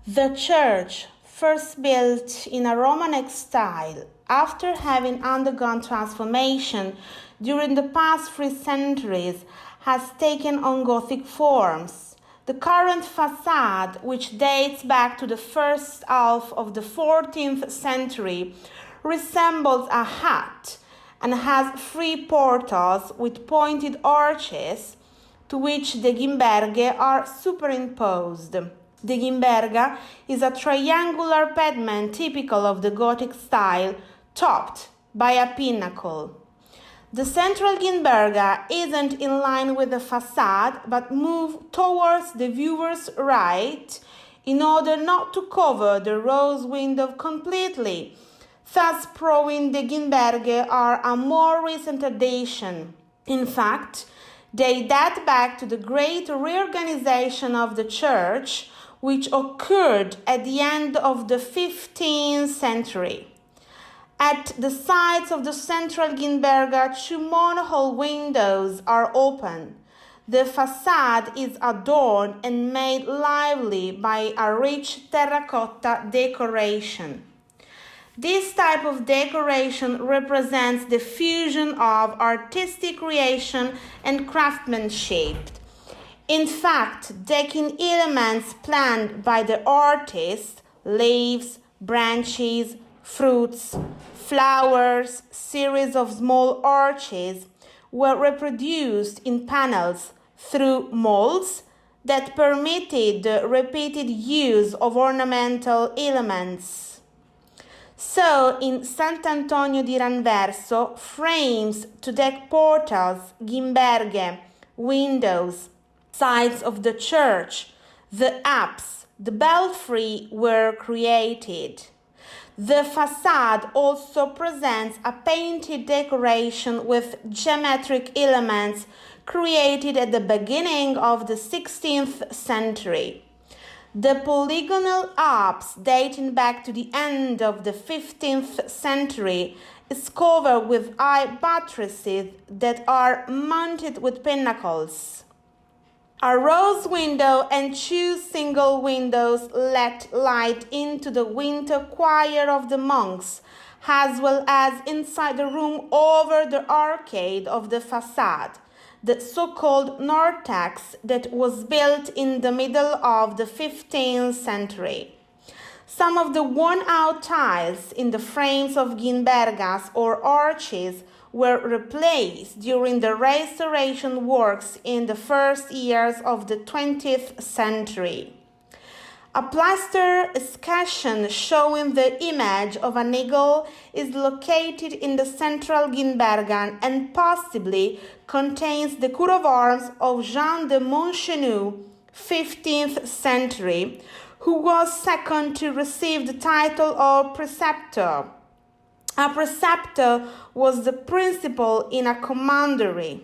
The church, first built in a Romanesque style, after having undergone transformation during the past 3 centuries, has taken on Gothic forms. The current facade, which dates back to the first half of the 14th century, resembles a hat and has 3 portals with pointed arches to which the gimberghe are superimposed. The gimberga is a triangular pediment typical of the Gothic style, topped by a pinnacle. The central gimberga isn't in line with the facade but moves towards the viewer's right in order not to cover the rose window completely, thus proving the gimberghe are a more recent addition. In fact, they date back to the great reorganization of the church, which occurred at the end of the 15th century. At the sides of the central gimberga, 2 monohole windows are open. The facade is adorned and made lively by a rich terracotta decoration. This type of decoration represents the fusion of artistic creation and craftsmanship. In fact, decking elements planned by the artist, leaves, branches, fruits, flowers, series of small arches, were reproduced in panels through molds that permitted the repeated use of ornamental elements. So, in Sant'Antonio di Ranverso, frames to deck portals, gimberghe, windows, sides of the church, the apse, the belfry were created. The facade also presents a painted decoration with geometric elements created at the beginning of the 16th century. The polygonal apse, dating back to the end of the 15th century, is covered with high buttresses that are mounted with pinnacles. A rose window and 2 single windows let light into the winter choir of the monks, as well as inside the room over the arcade of the facade, the so-called narthex that was built in the middle of the 15th century. Some of the worn-out tiles in the frames of gimbergas or arches were replaced during the restoration works in the first years of the 20th century. A plaster escutcheon showing the image of an eagle is located in the central gimberga and possibly contains the coat of arms of Jean de Montchenu, 15th century, who was second to receive the title of preceptor. A preceptor was the principal in a commandery.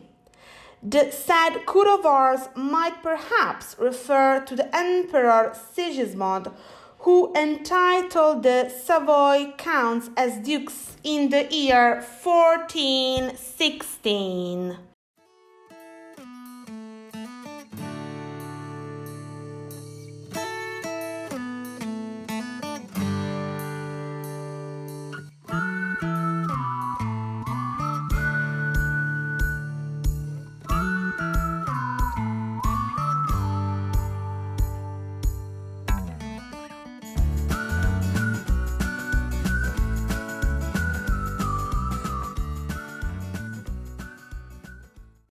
The said coat of arms might perhaps refer to the Emperor Sigismund, who entitled the Savoy counts as dukes in the year 1416.